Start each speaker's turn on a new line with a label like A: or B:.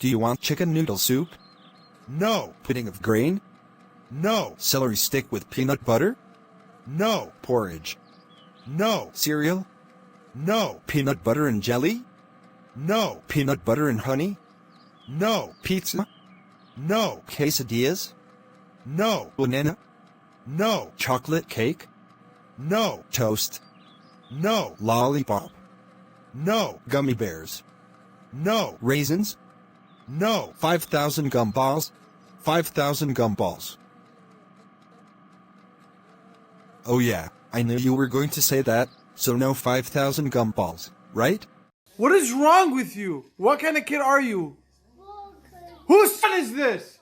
A: Do you want chicken noodle soup?
B: No.
A: Pudding of grain?
B: No.
A: Celery stick with peanut butter?
B: No.
A: Porridge?
B: No.
A: Cereal?
B: No.
A: Peanut butter and jelly?
B: No.
A: Peanut butter and honey?
B: No.
A: Pizza?
B: No.
A: Quesadillas?
B: No.
A: Banana?
B: No.
A: Chocolate cake?
B: No.
A: Toast?
B: No.
A: Lollipop?
B: No.
A: Gummy bears?
B: No.
A: Raisins?
B: No.
A: 5,000 gumballs? 5,000 gumballs. Oh yeah, I knew you were going to say that, so no 5,000 gumballs, right?
C: What is wrong with you? What kind of kid are you? Whose son is this?